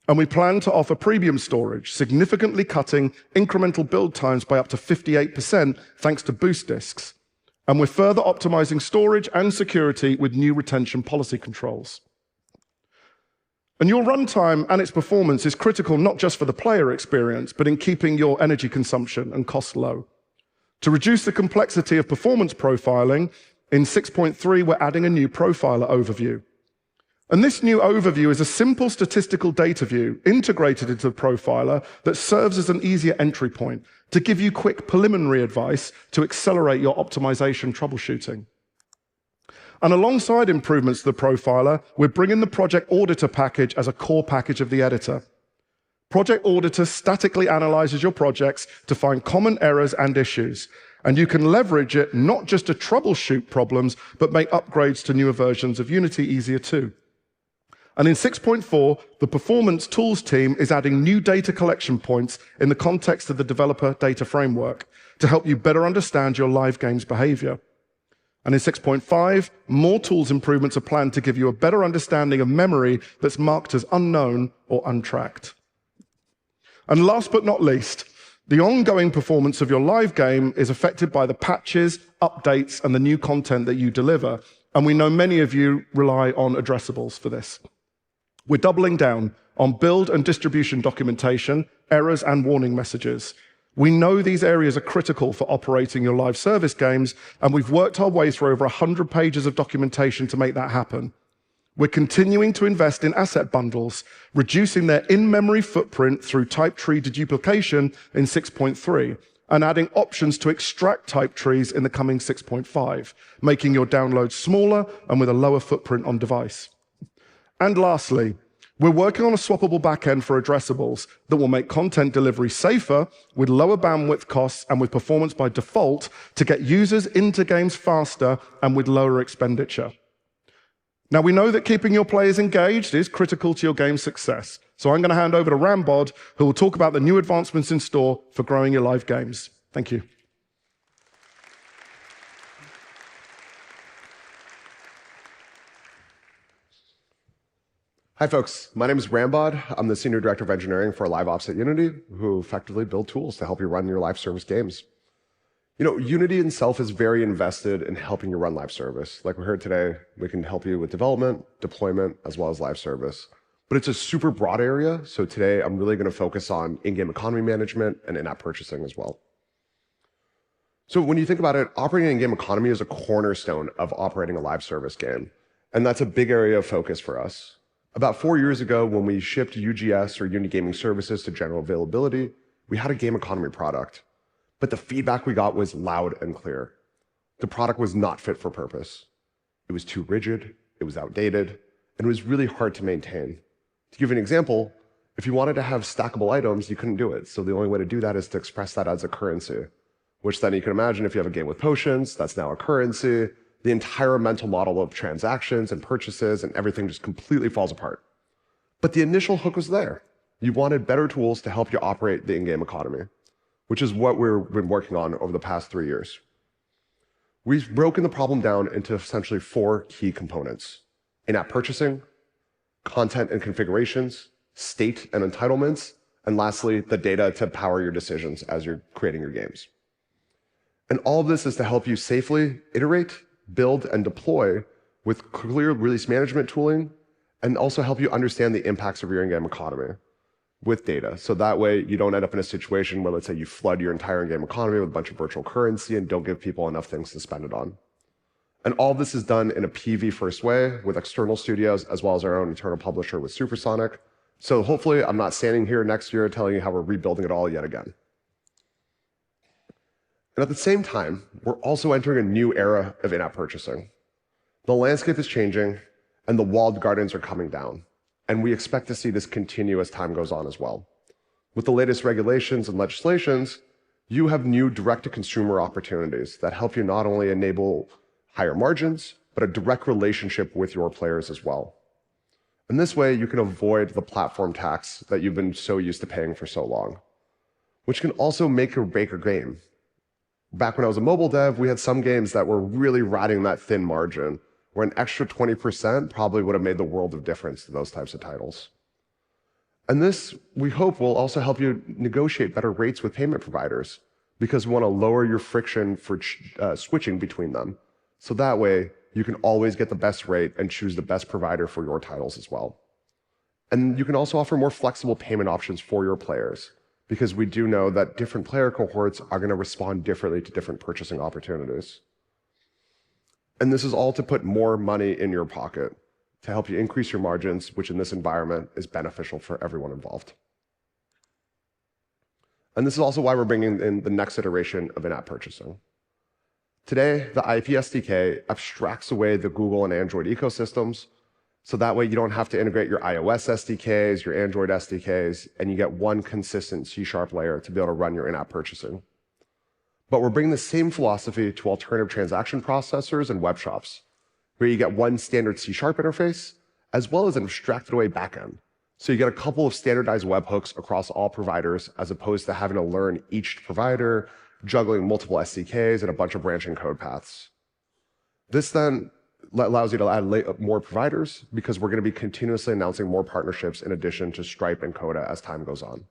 And we plan to offer premium storage, significantly cutting incremental build times by up to 58% thanks to boost disks. And we're further optimizing storage and security with new retention policy controls. And your runtime and its performance is critical not just for the player experience, but in keeping your energy consumption and costs low. To reduce the complexity of performance profiling, in 6.3, we're adding a new profiler overview. And this new overview is a simple statistical data view integrated into the profiler that serves as an easier entry point to give you quick preliminary advice to accelerate your optimization troubleshooting. And alongside improvements to the profiler, we're bringing the Project Auditor package as a core package of the editor. Project Auditor statically analyzes your projects to find common errors and issues. And you can leverage it not just to troubleshoot problems, but make upgrades to newer versions of Unity easier too. And in 6.4, the Performance Tools team is adding new data collection points in the context of the Developer Data Framework to help you better understand your live game's behavior. And in 6.5, more tools improvements are planned to give you a better understanding of memory that's marked as unknown or untracked. And last but not least, the ongoing performance of your live game is affected by the patches, updates, and the new content that you deliver. And we know many of you rely on addressables for this. We're doubling down on build and distribution documentation, errors, and warning messages. We know these areas are critical for operating your live service games, and we've worked our way through over 100 pages of documentation to make that happen. We're continuing to invest in asset bundles, reducing their in-memory footprint through type tree deduplication in 6.3, and adding options to extract type trees in the coming 6.5, making your downloads smaller and with a lower footprint on device. And lastly, we're working on a swappable backend for addressables that will make content delivery safer, with lower bandwidth costs and with performance by default to get users into games faster and with lower expenditure. Now, we know that keeping your players engaged is critical to your game's success. So I'm going to hand over to Rambod, who will talk about the new advancements in store for growing your live games. Thank you. Hi, folks. My name is Rambod. I'm the Senior Director of Engineering for Live Ops at Unity, who effectively build tools to help you run your live service games. You know, Unity itself is very invested in helping you run live service. Like we heard today, we can help you with development, deployment, as well as live service. But it's a super broad area, so today I'm really going to focus on in-game economy management and in-app purchasing as well. So when you think about it, operating in-game economy is a cornerstone of operating a live service game, and that's a big area of focus for us. About 4 years ago, when we shipped UGS, or Unity Gaming Services, to general availability, we had a game economy product. But the feedback we got was loud and clear. The product was not fit for purpose. It was too rigid, it was outdated, and it was really hard to maintain. To give you an example, if you wanted to have stackable items, you couldn't do it. So the only way to do that is to express that as a currency, which then you can imagine if you have a game with potions, that's now a currency. The entire mental model of transactions and purchases and everything just completely falls apart. But the initial hook was there. You wanted better tools to help you operate the in-game economy, which is what we've been working on over the past 3 years. We've broken the problem down into essentially 4 key components: in-app purchasing, content and configurations, state and entitlements, and lastly, the data to power your decisions as you're creating your games. And all of this is to help you safely iterate, build, and deploy with clear release management tooling, and also help you understand the impacts of your in-game economy with data. So that way you don't end up in a situation where, let's say, you flood your entire in-game economy with a bunch of virtual currency and don't give people enough things to spend it on. And all this is done in a PV-first way with external studios, as well as our own internal publisher with Supersonic. So hopefully I'm not standing here next year telling you how we're rebuilding it all yet again. And at the same time, we're also entering a new era of in-app purchasing. The landscape is changing, and the walled gardens are coming down. And we expect to see this continue as time goes on as well. With the latest regulations and legislations, you have new direct-to-consumer opportunities that help you not only enable higher margins, but a direct relationship with your players as well. And this way, you can avoid the platform tax that you've been so used to paying for so long, which can also make or break a game. Back when I was a mobile dev, we had some games that were really riding that thin margin, where an extra 20% probably would have made the world of difference to those types of titles. And this, we hope, will also help you negotiate better rates with payment providers, because we want to lower your friction for switching between them. So that way, you can always get the best rate and choose the best provider for your titles as well. And you can also offer more flexible payment options for your players, because we do know that different player cohorts are going to respond differently to different purchasing opportunities. And this is all to put more money in your pocket to help you increase your margins, which in this environment is beneficial for everyone involved. And this is also why we're bringing in the next iteration of in-app purchasing. Today, the IAP SDK abstracts away the Google and Android ecosystems, so that way you don't have to integrate your iOS SDKs, your Android SDKs, and you get one consistent C# layer to be able to run your in-app purchasing. But we're bringing the same philosophy to alternative transaction processors and web shops, where you get one standard C# interface, as well as an abstracted away backend. So you get a couple of standardized webhooks across all providers, as opposed to having to learn each provider, juggling multiple SDKs and a bunch of branching code paths. This then allows you to add more providers, because we're going to be continuously announcing more partnerships in addition to Stripe and Coda as time goes on.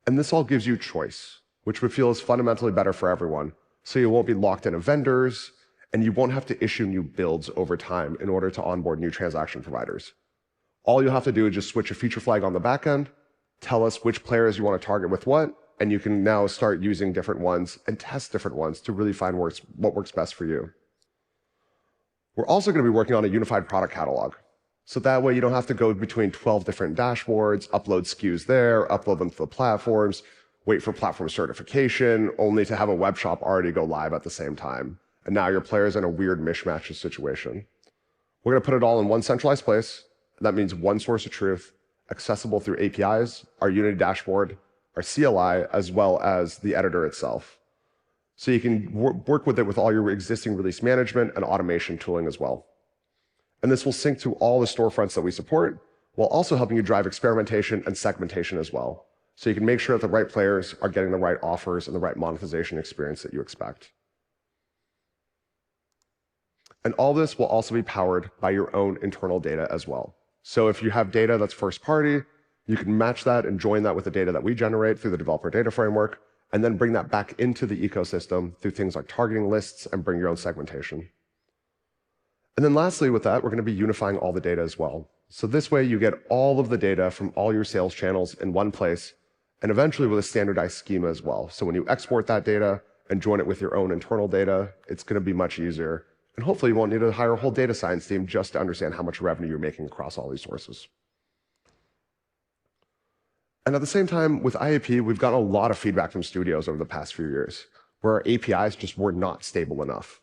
And this all gives you choice, which we feel is fundamentally better for everyone. So you won't be locked into vendors, and you won't have to issue new builds over time in order to onboard new transaction providers. All you'll have to do is just switch a feature flag on the back end, tell us which players you want to target with what, and you can now start using different ones and test different ones to really find what works best for you. We're also going to be working on a unified product catalog. So that way you don't have to go between 12 different dashboards, upload SKUs there, upload them to the platforms, wait for platform certification, only to have a web shop already go live at the same time. And now your player's in a weird mishmash situation. We're going to put it all in one centralized place. That means one source of truth, accessible through APIs, our Unity dashboard, our CLI, as well as the editor itself. So you can work with it with all your existing release management and automation tooling as well. And this will sync to all the storefronts that we support, while also helping you drive experimentation and segmentation as well. So you can make sure that the right players are getting the right offers and the right monetization experience that you expect. And all this will also be powered by your own internal data as well. So if you have data that's first party, you can match that and join that with the data that we generate through the developer data framework, and then bring that back into the ecosystem through things like targeting lists and bring your own segmentation. And then lastly with that, we're going to be unifying all the data as well. So this way you get all of the data from all your sales channels in one place, and eventually with a standardized schema as well. So when you export that data and join it with your own internal data, it's going to be much easier. And hopefully you won't need to hire a whole data science team just to understand how much revenue you're making across all these sources. And at the same time, with IAP, we've gotten a lot of feedback from studios over the past few years, where our APIs just were not stable enough.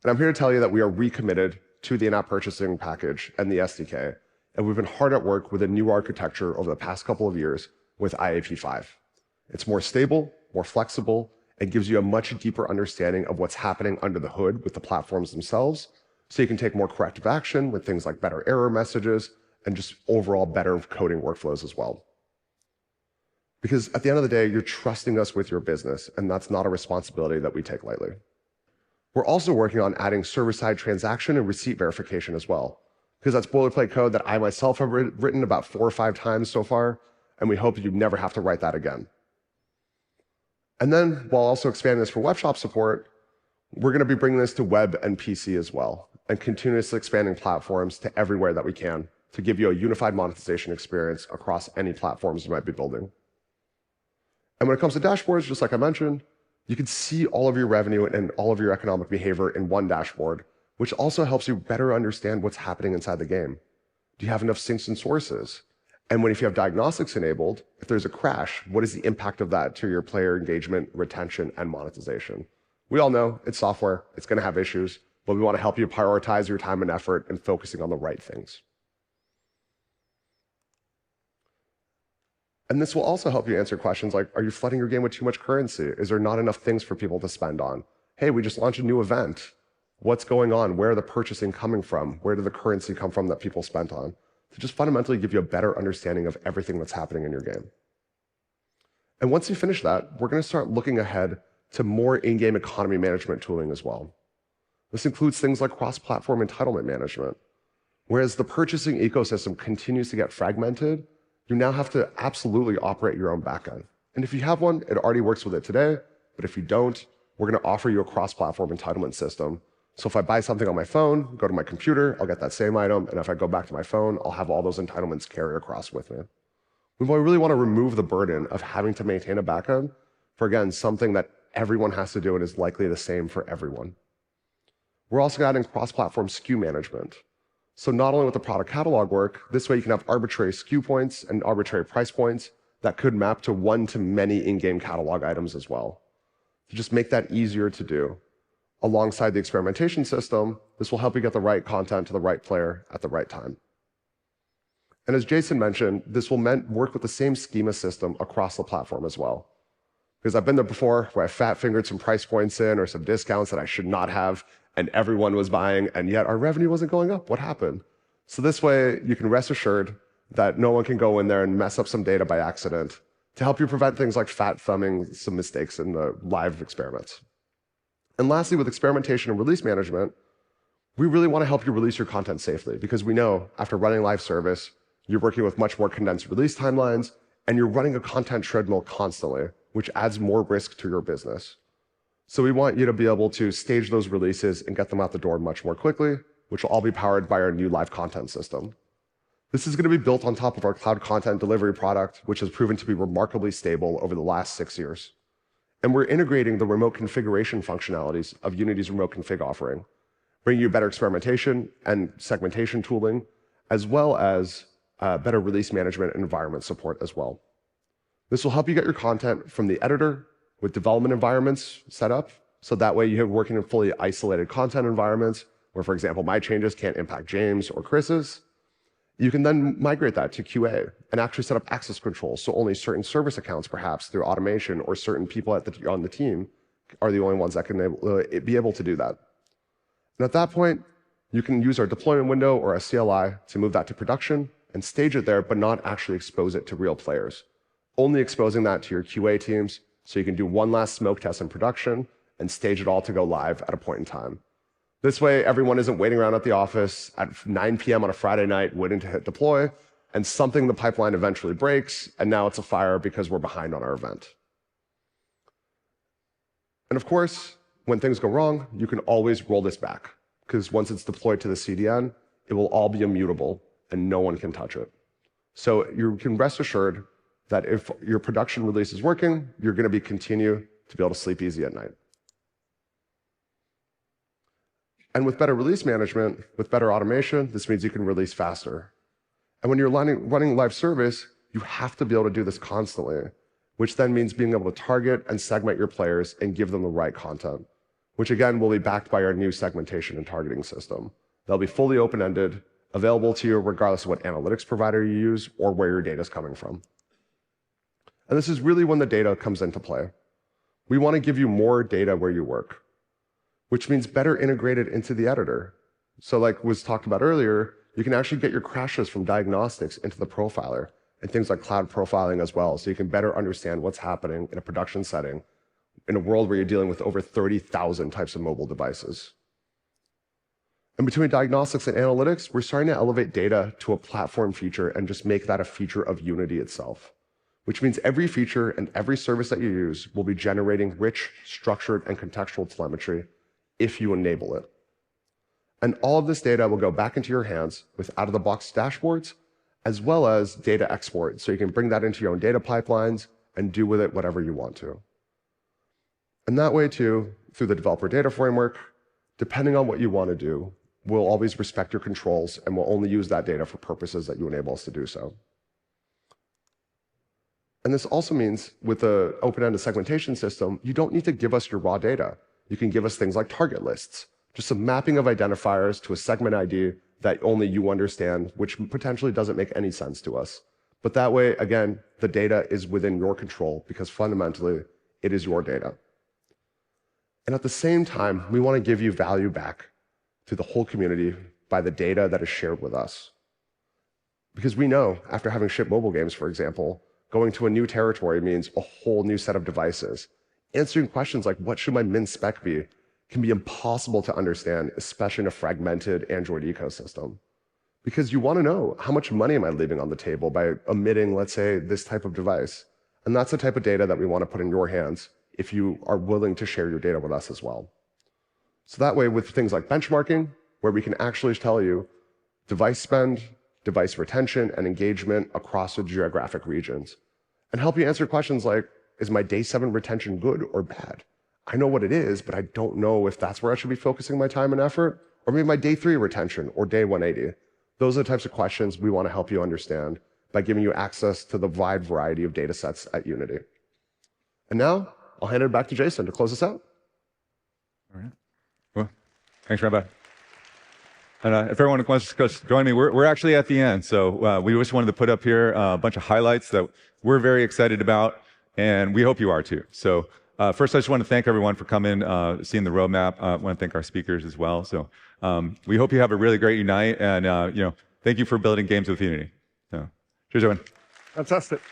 And I'm here to tell you that we are recommitted to the in-app purchasing package and the SDK, and we've been hard at work with a new architecture over the past couple of years with IAP 5. It's more stable, more flexible, and gives you a much deeper understanding of what's happening under the hood with the platforms themselves, so you can take more corrective action with things like better error messages and just overall better coding workflows as well. Because at the end of the day, you're trusting us with your business, and that's not a responsibility that we take lightly. We're also working on adding server-side transaction and receipt verification as well, because that's boilerplate code that I myself have written about 4 or 5 times so far, and we hope that you never have to write that again. And then, while also expanding this for web shop support, we're going to be bringing this to web and PC as well, and continuously expanding platforms to everywhere that we can to give you a unified monetization experience across any platforms you might be building. And when it comes to dashboards, just like I mentioned, you can see all of your revenue and all of your economic behavior in one dashboard, which also helps you better understand what's happening inside the game. Do you have enough syncs and sources? And if you have diagnostics enabled, if there's a crash, what is the impact of that to your player engagement, retention, and monetization? We all know it's software, it's going to have issues, but we want to help you prioritize your time and effort in focusing on the right things. And this will also help you answer questions like, are you flooding your game with too much currency? Is there not enough things for people to spend on? Hey, we just launched a new event. What's going on? Where are the purchasing coming from? Where did the currency come from that people spent on? To just fundamentally give you a better understanding of everything that's happening in your game. And once you finish that, we're going to start looking ahead to more in-game economy management tooling as well. This includes things like cross-platform entitlement management. Whereas the purchasing ecosystem continues to get fragmented, you now have to absolutely operate your own backend. And if you have one, it already works with it today. But if you don't, we're going to offer you a cross-platform entitlement system. So if I buy something on my phone, go to my computer, I'll get that same item. And if I go back to my phone, I'll have all those entitlements carry across with me. We really want to remove the burden of having to maintain a backend for, again, something that everyone has to do and is likely the same for everyone. We're also adding cross-platform SKU management. So not only with the product catalog work, this way you can have arbitrary SKU points and arbitrary price points that could map to one-to-many in-game catalog items as well. To just make that easier to do. Alongside the experimentation system, this will help you get the right content to the right player at the right time. And as Jason mentioned, this will work with the same schema system across the platform as well. Because I've been there before where I fat-fingered some price points in or some discounts that I should not have, and everyone was buying, and yet our revenue wasn't going up. What happened? So this way, you can rest assured that no one can go in there and mess up some data by accident to help you prevent things like fat-thumbing some mistakes in the live experiments. And lastly, with experimentation and release management, we really want to help you release your content safely, because we know after running live service, you're working with much more condensed release timelines, and you're running a content treadmill constantly, which adds more risk to your business. So we want you to be able to stage those releases and get them out the door much more quickly, which will all be powered by our new live content system. This is going to be built on top of our cloud content delivery product, which has proven to be remarkably stable over the last 6 years. And we're integrating the remote configuration functionalities of Unity's remote config offering, bringing you better experimentation and segmentation tooling, as well as better release management and environment support as well. This will help you get your content from the editor with development environments set up, so that way you have working in fully isolated content environments where, for example, my changes can't impact James or Chris's. You can then migrate that to QA and actually set up access controls, so only certain service accounts, perhaps through automation, or certain people on the team are the only ones that can be able to do that. And at that point, you can use our deployment window or a CLI to move that to production and stage it there, but not actually expose it to real players. Only exposing that to your QA teams, so you can do one last smoke test in production and stage it all to go live at a point in time. This way, everyone isn't waiting around at the office at 9 p.m. on a Friday night waiting to hit deploy, and something in the pipeline eventually breaks, and now it's a fire because we're behind on our event. And of course, when things go wrong, you can always roll this back, because once it's deployed to the CDN, it will all be immutable, and no one can touch it. So you can rest assured that if your production release is working, you're going to continue to be able to sleep easy at night. And with better release management, with better automation, this means you can release faster. And when you're running live service, you have to be able to do this constantly, which then means being able to target and segment your players and give them the right content, which again will be backed by our new segmentation and targeting system. They'll be fully open-ended, available to you regardless of what analytics provider you use or where your data is coming from. And this is really when the data comes into play. We want to give you more data where you work, which means better integrated into the editor. So like was talked about earlier, you can actually get your crashes from Diagnostics into the profiler and things like cloud profiling as well, so you can better understand what's happening in a production setting in a world where you're dealing with over 30,000 types of mobile devices. And between Diagnostics and Analytics, we're starting to elevate data to a platform feature and just make that a feature of Unity itself, which means every feature and every service that you use will be generating rich, structured, and contextual telemetry if you enable it. And all of this data will go back into your hands with out-of-the-box dashboards, as well as data export, so you can bring that into your own data pipelines and do with it whatever you want to. And that way, too, through the developer data framework, depending on what you want to do, we'll always respect your controls and we'll only use that data for purposes that you enable us to do so. And this also means with the open-ended segmentation system, you don't need to give us your raw data. You can give us things like target lists Just a mapping of identifiers to a segment ID that only you understand, which potentially doesn't make any sense to us. But that way, again, the data is within your control because fundamentally, it is your data. And at the same time, we want to give you value back to the whole community by the data that is shared with us. Because we know, after having shipped mobile games, for example, going to a new territory means a whole new set of devices. Answering questions like, what should my min spec be, can be impossible to understand, especially in a fragmented Android ecosystem. Because you want to know, how much money am I leaving on the table by omitting, let's say, this type of device? And that's the type of data that we want to put in your hands if you are willing to share your data with us as well. So that way, with things like benchmarking, where we can actually tell you device spend, device retention, and engagement across the geographic regions, and help you answer questions like, is my day 7 retention good or bad? I know what it is, but I don't know if that's where I should be focusing my time and effort, or maybe my day 3 retention or day 180. Those are the types of questions we want to help you understand by giving you access to the wide variety of data sets at Unity. And now, I'll hand it back to Jason to close us out. All right. Well, thanks, Rabbi. And if everyone wants to join me, we're actually at the end. So we just wanted to put up here a bunch of highlights that we're very excited about, and we hope you are too. So first, I just want to thank everyone for coming, seeing the roadmap. I want to thank our speakers as well. So we hope you have a really great Unite, and thank you for building games with Unity. So, cheers, everyone. Fantastic.